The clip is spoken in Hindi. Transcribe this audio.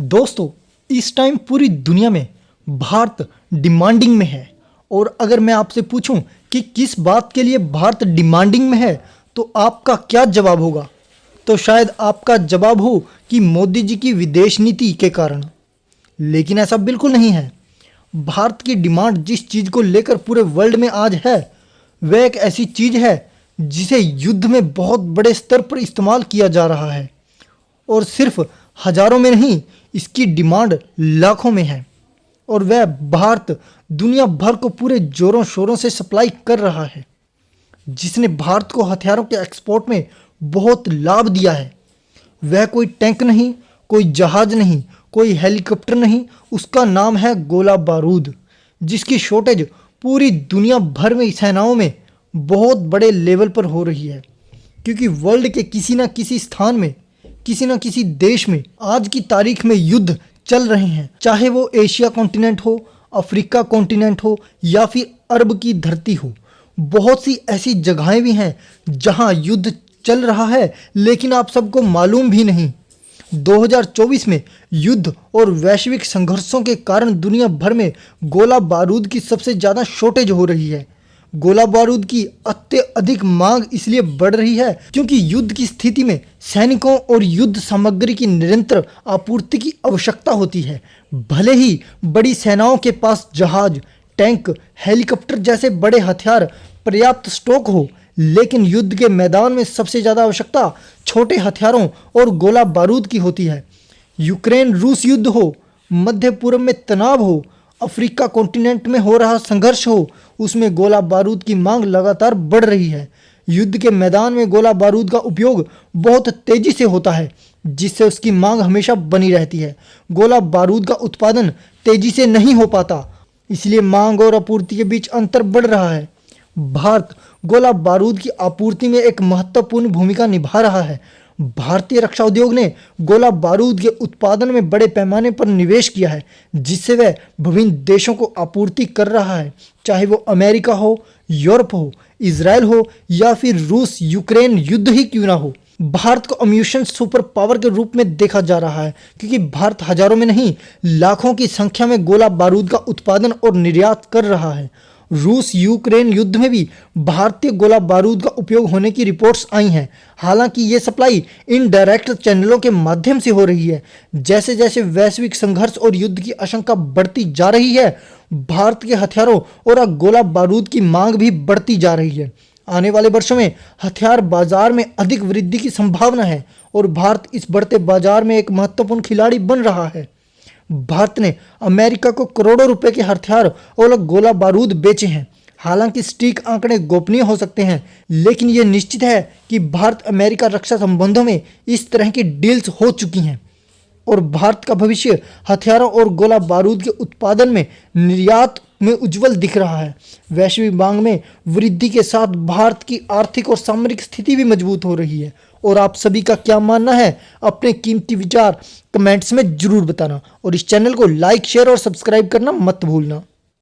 दोस्तों, इस टाइम पूरी दुनिया में भारत डिमांडिंग में है। और अगर मैं आपसे पूछूं कि किस बात के लिए भारत डिमांडिंग में है तो आपका क्या जवाब होगा? तो शायद आपका जवाब हो कि मोदी जी की विदेश नीति के कारण। लेकिन ऐसा बिल्कुल नहीं है। भारत की डिमांड जिस चीज़ को लेकर पूरे वर्ल्ड में आज है, वह एक ऐसी चीज़ है जिसे युद्ध में बहुत बड़े स्तर पर इस्तेमाल किया जा रहा है। और सिर्फ हजारों में नहीं, इसकी डिमांड लाखों में है। और वह भारत दुनिया भर को पूरे जोरों शोरों से सप्लाई कर रहा है, जिसने भारत को हथियारों के एक्सपोर्ट में बहुत लाभ दिया है। वह कोई टैंक नहीं, कोई जहाज नहीं, कोई हेलीकॉप्टर नहीं, उसका नाम है गोला बारूद, जिसकी शॉर्टेज पूरी दुनिया भर में सेनाओं में बहुत बड़े लेवल पर हो रही है। क्योंकि वर्ल्ड के किसी न किसी स्थान में, किसी न किसी देश में आज की तारीख में युद्ध चल रहे हैं। चाहे वो एशिया कॉन्टिनेंट हो, अफ्रीका कॉन्टिनेंट हो या फिर अरब की धरती हो। बहुत सी ऐसी जगहें भी हैं जहां युद्ध चल रहा है, लेकिन आप सबको मालूम भी नहीं। 2024 में युद्ध और वैश्विक संघर्षों के कारण दुनिया भर में गोला बारूद की सबसे ज़्यादा शॉर्टेज हो रही है। गोला बारूद की अत्यधिक मांग इसलिए बढ़ रही है क्योंकि युद्ध की स्थिति में सैनिकों और युद्ध सामग्री की निरंतर आपूर्ति की आवश्यकता होती है। भले ही बड़ी सेनाओं के पास जहाज, टैंक, हेलीकॉप्टर जैसे बड़े हथियार पर्याप्त स्टॉक हो, लेकिन युद्ध के मैदान में सबसे ज़्यादा आवश्यकता छोटे हथियारों और गोला बारूद की होती है। यूक्रेन रूस युद्ध हो, मध्य पूर्व में तनाव हो, अफ्रीका कॉन्टिनेंट में हो रहा संघर्ष हो, उसमें गोला बारूद की मांग लगातार बढ़ रही है। युद्ध के मैदान में गोला बारूद का उपयोग बहुत तेजी से होता है, जिससे उसकी मांग हमेशा बनी रहती है। गोला बारूद का उत्पादन तेजी से नहीं हो पाता, इसलिए मांग और आपूर्ति के बीच अंतर बढ़ रहा है। भारत गोला बारूद की आपूर्ति में एक महत्वपूर्ण भूमिका निभा रहा है। भारतीय रक्षा उद्योग ने गोला बारूद के उत्पादन में बड़े पैमाने पर निवेश किया है, जिससे वह विभिन्न देशों को आपूर्ति कर रहा है। चाहे वो अमेरिका हो, यूरोप हो, इजराइल हो या फिर रूस यूक्रेन युद्ध ही क्यों ना हो। भारत को अम्यूशन सुपर पावर के रूप में देखा जा रहा है, क्योंकि भारत हजारों में नहीं लाखों की संख्या में गोला बारूद का उत्पादन और निर्यात कर रहा है। रूस यूक्रेन युद्ध में भी भारतीय गोला बारूद का उपयोग होने की रिपोर्ट्स आई हैं। हालांकि ये सप्लाई इनडायरेक्ट चैनलों के माध्यम से हो रही है। जैसे जैसे वैश्विक संघर्ष और युद्ध की आशंका बढ़ती जा रही है, भारत के हथियारों और गोला बारूद की मांग भी बढ़ती जा रही है। आने वाले वर्षों में हथियार बाजार में अधिक वृद्धि की संभावना है और भारत इस बढ़ते बाजार में एक महत्वपूर्ण खिलाड़ी बन रहा है। भारत ने अमेरिका को करोड़ों रुपए के हथियार और गोला बारूद बेचे हैं। हालांकि सटीक आंकड़े गोपनीय हो सकते हैं, लेकिन यह निश्चित है कि भारत अमेरिका रक्षा संबंधों में इस तरह की डील्स हो चुकी हैं और भारत का भविष्य हथियारों और गोला बारूद के उत्पादन में, निर्यात में उज्जवल दिख रहा है। वैश्विक मांग में वृद्धि के साथ भारत की आर्थिक और सामरिक स्थिति भी मजबूत हो रही है। और आप सभी का क्या मानना है? अपने कीमती विचार कमेंट्स में जरूर बताना और इस चैनल को लाइक, शेयर और सब्सक्राइब करना मत भूलना।